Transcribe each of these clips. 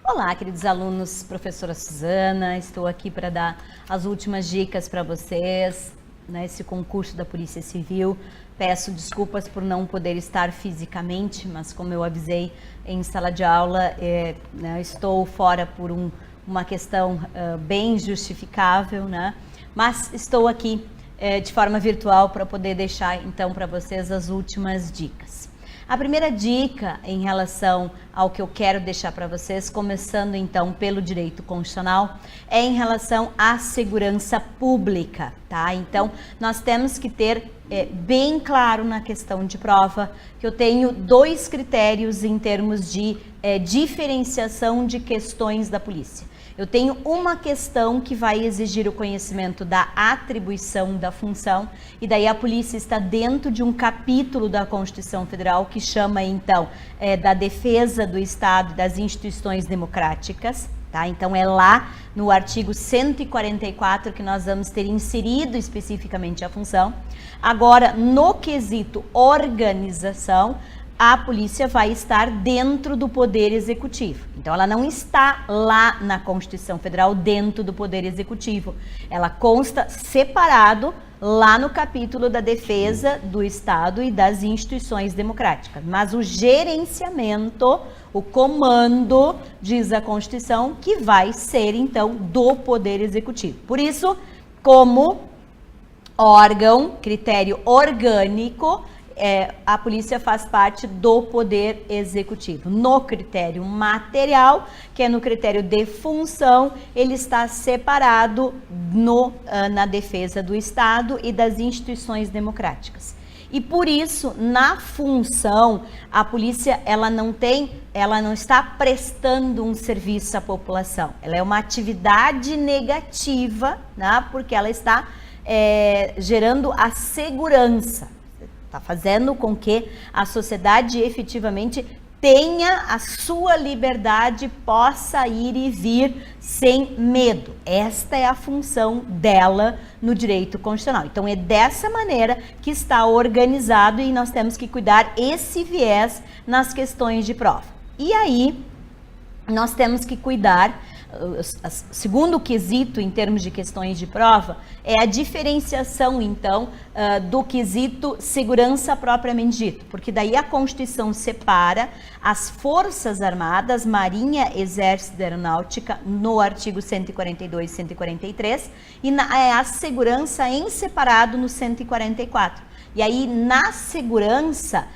Olá, queridos alunos, professora Suzana, estou aqui para dar as últimas dicas para vocês nesse concurso da Polícia Civil. Peço desculpas por não poder estar fisicamente, mas como eu avisei em sala de aula, estou fora por uma questão bem justificável, né? Mas estou aqui de forma virtual para poder deixar então para vocês as últimas dicas. A primeira dica em relação ao que eu quero deixar para vocês, começando então pelo direito constitucional, é em relação à segurança pública, tá? Então, nós temos que ter bem claro na questão de prova que eu tenho dois critérios em termos de diferenciação de questões da polícia. Eu tenho uma questão que vai exigir o conhecimento da atribuição da função, e daí a polícia está dentro de um capítulo da Constituição Federal que chama então da defesa do Estado e das instituições democráticas, tá? Então é lá no artigo 144 que nós vamos ter inserido especificamente a função. Agora, no quesito organização, a polícia vai estar dentro do Poder Executivo. Então, ela não está lá na Constituição Federal dentro do Poder Executivo. Ela consta separado lá no capítulo da defesa do Estado e das instituições democráticas. Mas o gerenciamento, o comando, diz a Constituição, que vai ser, então, do Poder Executivo. Por isso, como órgão, critério orgânico, a polícia faz parte do Poder Executivo. No critério material, que é no critério de função, ele está separado na defesa do Estado e das instituições democráticas. E por isso, na função, a polícia ela não está prestando um serviço à população. Ela é uma atividade negativa, né, porque ela está gerando a segurança. Está fazendo com que a sociedade efetivamente tenha a sua liberdade, possa ir e vir sem medo. Esta é a função dela no direito constitucional. Então é dessa maneira que está organizado e nós temos que cuidar esse viés nas questões de prova. E aí nós temos que cuidar. Segundo quesito em termos de questões de prova é a diferenciação então do quesito segurança propriamente dito, porque daí a Constituição separa as Forças Armadas, Marinha, Exército e Aeronáutica no artigo 142 e 143 e a segurança em separado no 144. E aí na segurança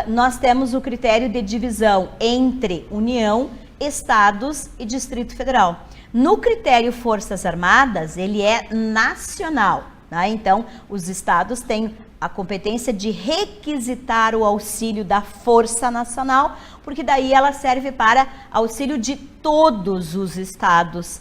nós temos o critério de divisão entre União, Estados e Distrito Federal. No critério Forças Armadas, ele é nacional, né? Então, os estados têm a competência de requisitar o auxílio da Força Nacional, porque daí ela serve para auxílio de todos os estados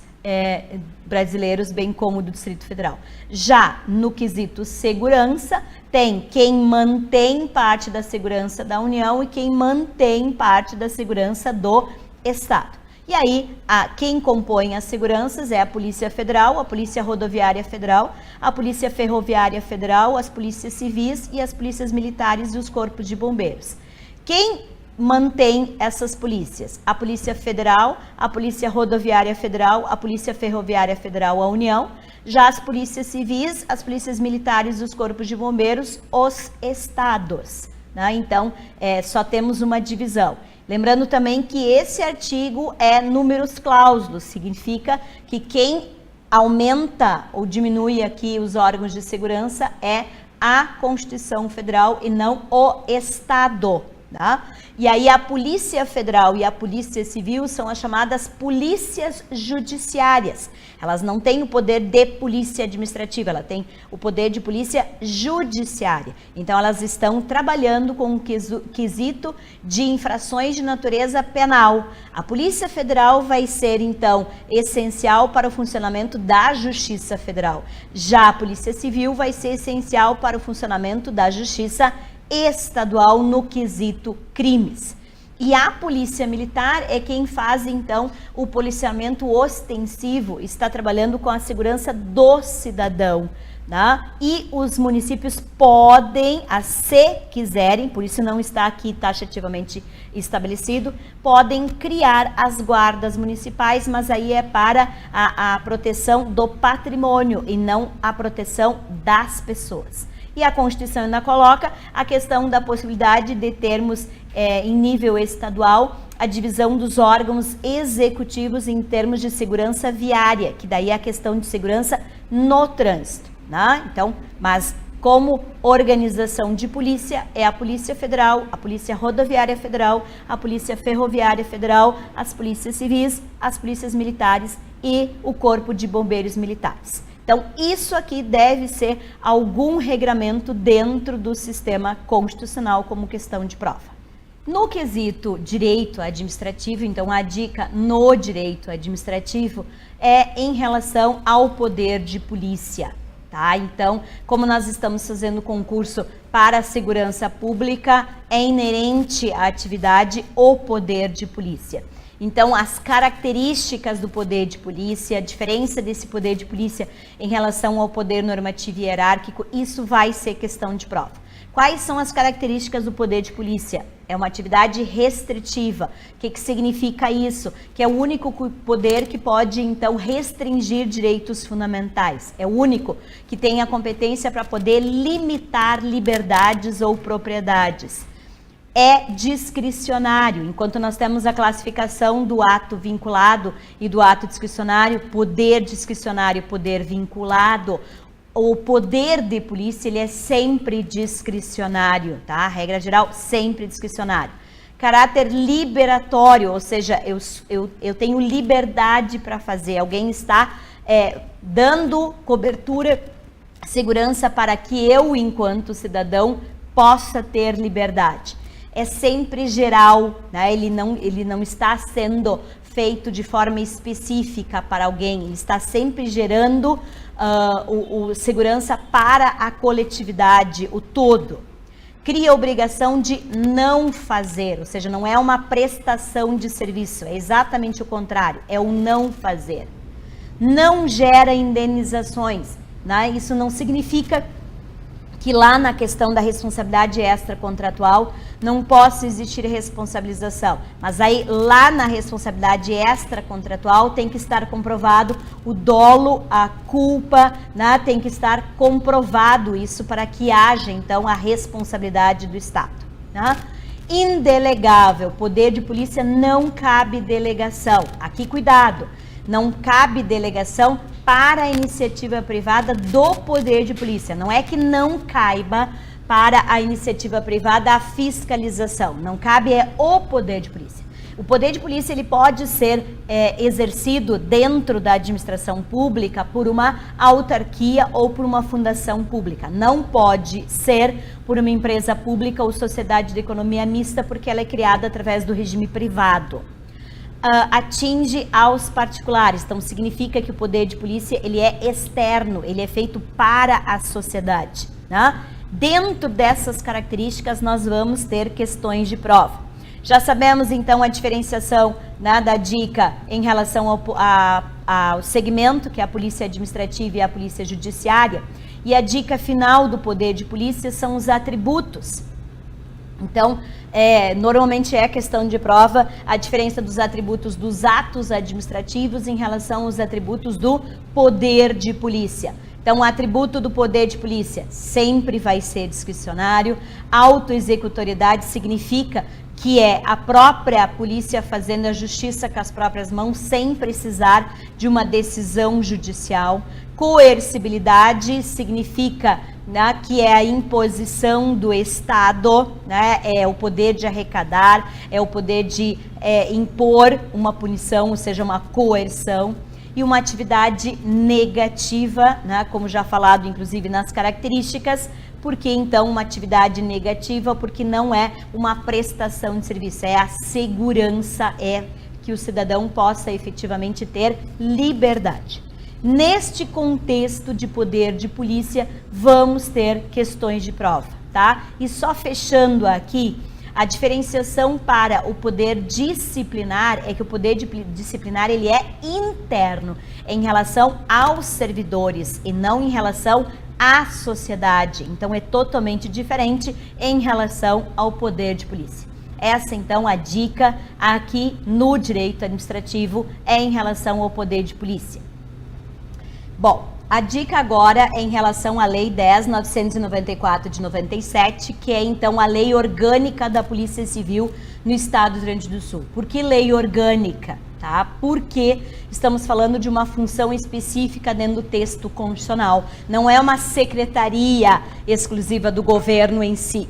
brasileiros, bem como do Distrito Federal. Já no quesito segurança, tem quem mantém parte da segurança da União e quem mantém parte da segurança do Estado. E aí, quem compõe as seguranças é a Polícia Federal, a Polícia Rodoviária Federal, a Polícia Ferroviária Federal, as Polícias Civis e as Polícias Militares e os Corpos de Bombeiros. Quem mantém essas polícias? A Polícia Federal, a Polícia Rodoviária Federal, a Polícia Ferroviária Federal, a União. Já as Polícias Civis, as Polícias Militares e os Corpos de Bombeiros, os estados, né? Então, só temos uma divisão. Lembrando também que esse artigo é numerus clausus, significa que quem aumenta ou diminui aqui os órgãos de segurança é a Constituição Federal e não o Estado, tá? E aí a Polícia Federal e a Polícia Civil são as chamadas polícias judiciárias. Elas não têm o poder de polícia administrativa, ela tem o poder de polícia judiciária. Então elas estão trabalhando com um quesito de infrações de natureza penal. A Polícia Federal vai ser então essencial para o funcionamento da Justiça Federal. Já a Polícia Civil vai ser essencial para o funcionamento da Justiça Estadual no quesito crimes. E a Polícia Militar é quem faz, então, o policiamento ostensivo, está trabalhando com a segurança do cidadão, né? E os municípios podem, se quiserem, por isso não está aqui taxativamente estabelecido, podem criar as guardas municipais, mas aí é para a proteção do patrimônio e não a proteção das pessoas. E a Constituição ainda coloca a questão da possibilidade de termos em nível estadual a divisão dos órgãos executivos em termos de segurança viária, que daí é a questão de segurança no trânsito, né? Então, mas como organização de polícia, é a Polícia Federal, a Polícia Rodoviária Federal, a Polícia Ferroviária Federal, as polícias civis, as polícias militares e o Corpo de Bombeiros Militares. Então, isso aqui deve ser algum regramento dentro do sistema constitucional como questão de prova. No quesito direito administrativo, então a dica no direito administrativo é em relação ao poder de polícia, tá? Então, como nós estamos fazendo concurso para a segurança pública, é inerente à atividade o poder de polícia. Então, as características do poder de polícia, a diferença desse poder de polícia em relação ao poder normativo e hierárquico, isso vai ser questão de prova. Quais são as características do poder de polícia? É uma atividade restritiva. O que significa isso? Que é o único poder que pode, então, restringir direitos fundamentais. É o único que tem a competência para poder limitar liberdades ou propriedades. É discricionário, enquanto nós temos a classificação do ato vinculado e do ato discricionário, poder discricionário, poder vinculado. O poder de polícia, ele é sempre discricionário, tá? Regra geral, sempre discricionário. Caráter liberatório, ou seja, eu tenho liberdade para fazer. Alguém está dando cobertura, segurança para que eu, enquanto cidadão, possa ter liberdade. É sempre geral, né? Ele não está sendo feito de forma específica para alguém, ele está sempre gerando segurança para a coletividade, o todo. Cria a obrigação de não fazer, ou seja, não é uma prestação de serviço, é exatamente o contrário, é o não fazer. Não gera indenizações, né? Isso não significa que lá na questão da responsabilidade extracontratual não possa existir responsabilização. Mas aí lá na responsabilidade extracontratual tem que estar comprovado o dolo, a culpa, né? Tem que estar comprovado isso para que haja então a responsabilidade do Estado, né? Indelegável, poder de polícia não cabe delegação. Aqui cuidado, não cabe delegação para a iniciativa privada do poder de polícia. Não é que não caiba para a iniciativa privada a fiscalização. Não cabe, é o poder de polícia. O poder de polícia ele pode ser exercido dentro da administração pública por uma autarquia ou por uma fundação pública. Não pode ser por uma empresa pública ou sociedade de economia mista, porque ela é criada através do regime privado. Atinge aos particulares, então significa que o poder de polícia ele é externo, ele é feito para a sociedade, né? Dentro dessas características nós vamos ter questões de prova. Já sabemos então a diferenciação, né, da dica em relação ao segmento, que é a polícia administrativa e a polícia judiciária, e a dica final do poder de polícia são os atributos. Então, normalmente é questão de prova a diferença dos atributos dos atos administrativos em relação aos atributos do poder de polícia. Então, o atributo do poder de polícia sempre vai ser discricionário. Autoexecutoriedade significa que é a própria polícia fazendo a justiça com as próprias mãos sem precisar de uma decisão judicial. Coercibilidade significa, né, que é a imposição do Estado, né, é o poder de arrecadar, é o poder de impor uma punição, ou seja, uma coerção. E uma atividade negativa, né, como já falado inclusive nas características. Por que então uma atividade negativa? Porque não é uma prestação de serviço, é a segurança, é que o cidadão possa efetivamente ter liberdade. Neste contexto de poder de polícia, vamos ter questões de prova, tá? E só fechando aqui, a diferenciação para o poder disciplinar é que o poder disciplinar ele é interno em relação aos servidores e não em relação à sociedade. Então, é totalmente diferente em relação ao poder de polícia. Essa, então, a dica aqui no direito administrativo é em relação ao poder de polícia. Bom, a dica agora é em relação à Lei 10.994 de 97, que é, então, a lei orgânica da Polícia Civil no Estado do Rio Grande do Sul. Por que lei orgânica? Tá? Porque estamos falando de uma função específica dentro do texto constitucional. Não é uma secretaria exclusiva do governo em si.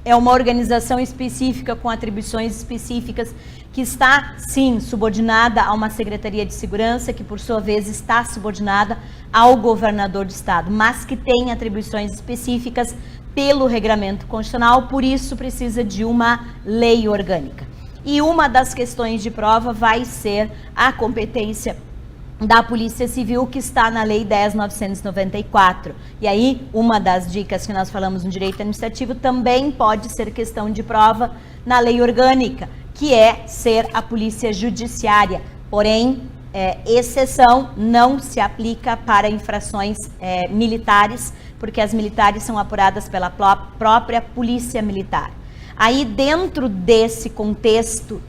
É uma organização específica com atribuições específicas que está, sim, subordinada a uma Secretaria de Segurança, que por sua vez está subordinada ao governador do estado, mas que tem atribuições específicas pelo regramento constitucional, por isso precisa de uma lei orgânica. E uma das questões de prova vai ser a competência da Polícia Civil, que está na Lei 10.994. E aí, uma das dicas que nós falamos no direito administrativo também pode ser questão de prova na lei orgânica, que é ser a Polícia Judiciária. Porém, exceção não se aplica para infrações militares, porque as militares são apuradas pela própria Polícia Militar. Aí, dentro desse contexto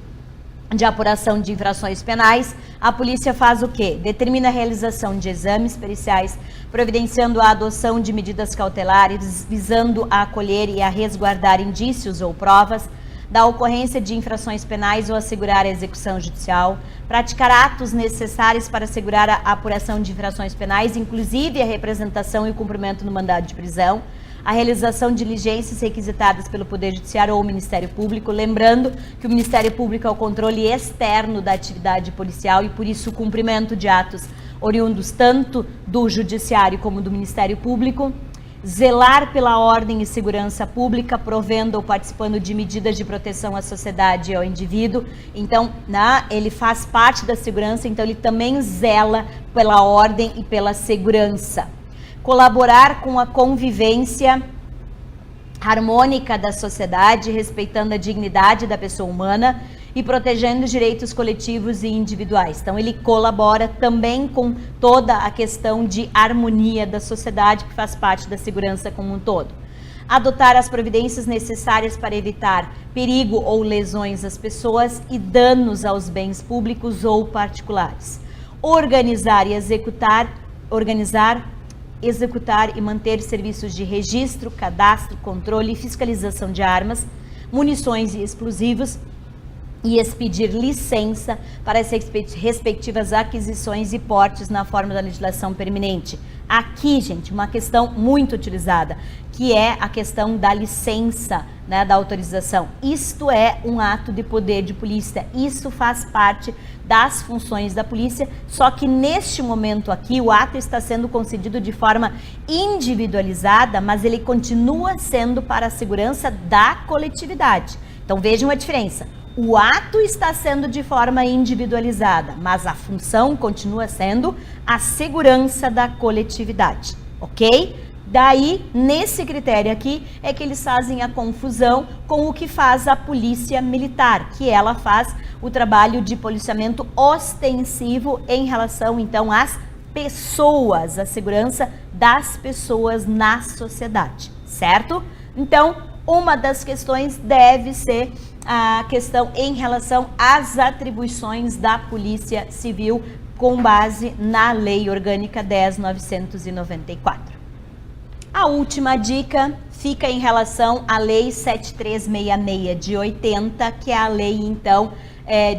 de apuração de infrações penais, a polícia faz o quê? Determina a realização de exames periciais, providenciando a adoção de medidas cautelares, visando a acolher e a resguardar indícios ou provas da ocorrência de infrações penais ou assegurar a execução judicial, praticar atos necessários para assegurar a apuração de infrações penais, inclusive a representação e o cumprimento do mandado de prisão, a realização de diligências requisitadas pelo Poder Judiciário ou o Ministério Público, lembrando que o Ministério Público é o controle externo da atividade policial e, por isso, o cumprimento de atos oriundos tanto do Judiciário como do Ministério Público, zelar pela ordem e segurança pública, provendo ou participando de medidas de proteção à sociedade e ao indivíduo. Então, ele faz parte da segurança, então ele também zela pela ordem e pela segurança. Colaborar com a convivência harmônica da sociedade, respeitando a dignidade da pessoa humana e protegendo os direitos coletivos e individuais. Então, ele colabora também com toda a questão de harmonia da sociedade, que faz parte da segurança como um todo. Adotar as providências necessárias para evitar perigo ou lesões às pessoas e danos aos bens públicos ou particulares. Organizar e manter serviços de registro, cadastro, controle e fiscalização de armas, munições e explosivos e expedir licença para as respectivas aquisições e portes na forma da legislação permanente. Aqui, gente, uma questão muito utilizada, que é a questão da licença, da autorização. Isto é um ato de poder de polícia, isso faz parte das funções da polícia, só que neste momento aqui o ato está sendo concedido de forma individualizada, mas ele continua sendo para a segurança da coletividade. Então vejam a diferença. O ato está sendo de forma individualizada, mas a função continua sendo a segurança da coletividade, ok? Daí, nesse critério aqui, é que eles fazem a confusão com o que faz a polícia militar, que ela faz o trabalho de policiamento ostensivo em relação, então, às pessoas, a segurança das pessoas na sociedade, certo? Então, uma das questões deve ser a questão em relação às atribuições da Polícia Civil com base na Lei Orgânica 10.994. A última dica fica em relação à Lei 7366 de 80, que é a lei, então,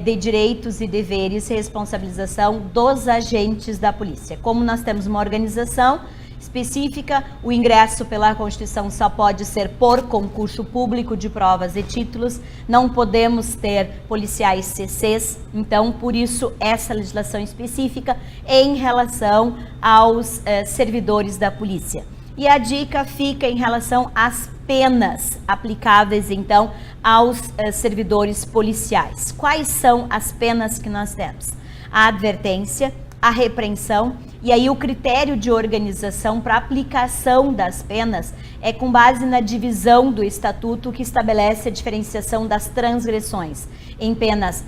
de direitos e deveres e responsabilização dos agentes da polícia. Como nós temos uma organização específica, o ingresso pela Constituição só pode ser por concurso público de provas e títulos, não podemos ter policiais CCs, então por isso essa legislação específica em relação aos servidores da polícia. E a dica fica em relação às penas aplicáveis então aos servidores policiais. Quais são as penas que nós temos? A advertência, a repreensão, e aí o critério de organização para aplicação das penas é com base na divisão do estatuto que estabelece a diferenciação das transgressões em penas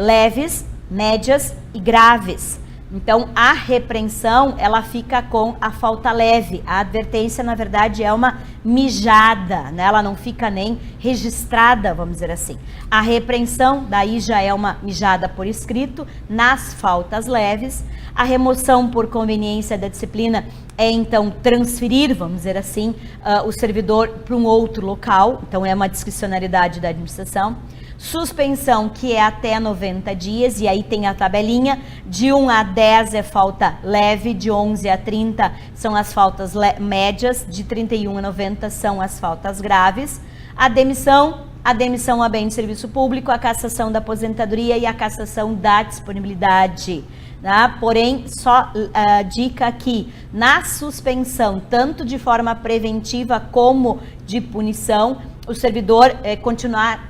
leves, médias e graves. Então, a repreensão, ela fica com a falta leve. A advertência, na verdade, é uma mijada, né? Ela não fica nem registrada, vamos dizer assim. A repreensão, daí já é uma mijada por escrito, nas faltas leves. A remoção por conveniência da disciplina é, então, transferir, vamos dizer assim, o servidor para um outro local. Então, é uma discricionariedade da administração. Suspensão, que é até 90 dias, e aí tem a tabelinha, de 1 a 10 é falta leve, de 11 a 30 são as faltas médias, de 31 a 90 são as faltas graves. A demissão a bem de serviço público, a cassação da aposentadoria e a cassação da disponibilidade. Né? Porém, só dica aqui, na suspensão, tanto de forma preventiva como de punição, o servidor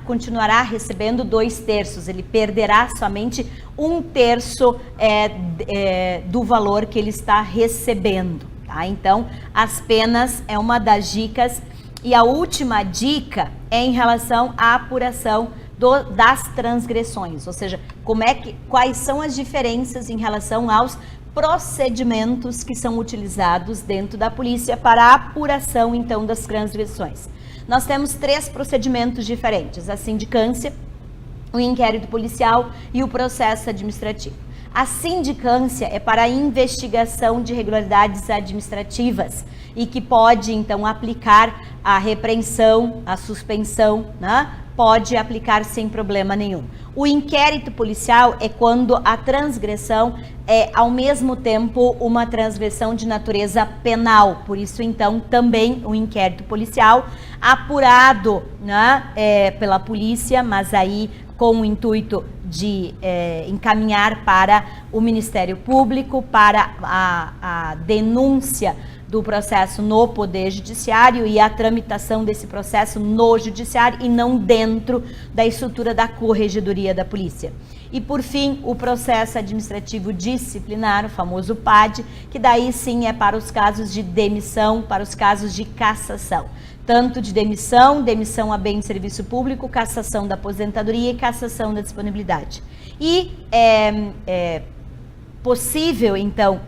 continuará recebendo 2/3, ele perderá somente 1/3 do valor que ele está recebendo. Tá? Então, as penas é uma das dicas. E a última dica é em relação à apuração das transgressões, ou seja, quais são as diferenças em relação aos procedimentos que são utilizados dentro da polícia para a apuração, então, das transgressões. Nós temos 3 procedimentos diferentes: a sindicância, o inquérito policial e o processo administrativo. A sindicância é para a investigação de irregularidades administrativas e que pode, então, aplicar a repreensão, a suspensão, né? Pode aplicar sem problema nenhum. O inquérito policial é quando a transgressão é, ao mesmo tempo, uma transgressão de natureza penal. Por isso, então, também o inquérito policial apurado, né, pela polícia, mas aí com o intuito de encaminhar para o Ministério Público, para a denúncia do processo no Poder Judiciário e a tramitação desse processo no Judiciário e não dentro da estrutura da Corregedoria da Polícia. E, por fim, o processo administrativo disciplinar, o famoso PAD, que daí sim é para os casos de demissão, para os casos de cassação. Tanto de demissão a bem de serviço público, cassação da aposentadoria e cassação da disponibilidade. E possível, então,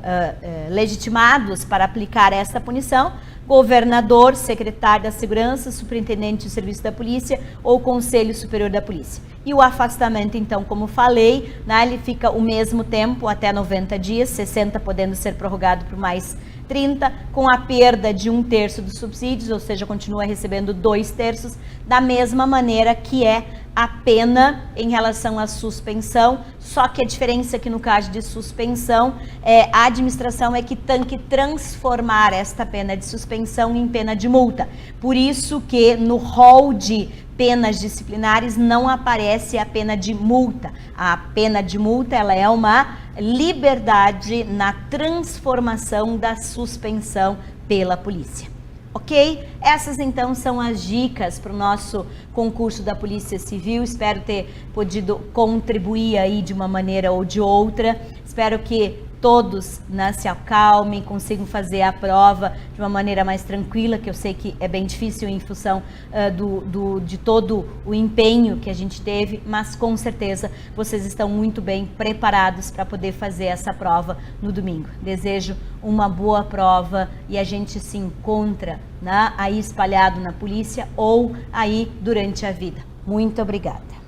legitimados para aplicar esta punição, governador, secretário da Segurança, superintendente do Serviço da Polícia ou Conselho Superior da Polícia. E o afastamento, então, como falei, né, ele fica o mesmo tempo, até 90 dias, 60 podendo ser prorrogado por mais 30, com a perda de 1/3 dos subsídios, ou seja, continua recebendo 2/3, da mesma maneira que é a pena em relação à suspensão, só que a diferença aqui no caso de suspensão, a administração é que tem que transformar esta pena de suspensão em pena de multa. Por isso que no rol de penas disciplinares não aparece a pena de multa. A pena de multa, ela é uma liberdade na transformação da suspensão pela polícia. Ok? Essas então são as dicas para o nosso concurso da Polícia Civil. Espero ter podido contribuir aí de uma maneira ou de outra. Espero que todos, né, se acalmem, consigam fazer a prova de uma maneira mais tranquila, que eu sei que é bem difícil em função de todo o empenho que a gente teve, mas com certeza vocês estão muito bem preparados para poder fazer essa prova no domingo. Desejo uma boa prova e a gente se encontra, né, aí espalhado na polícia ou aí durante a vida. Muito obrigada.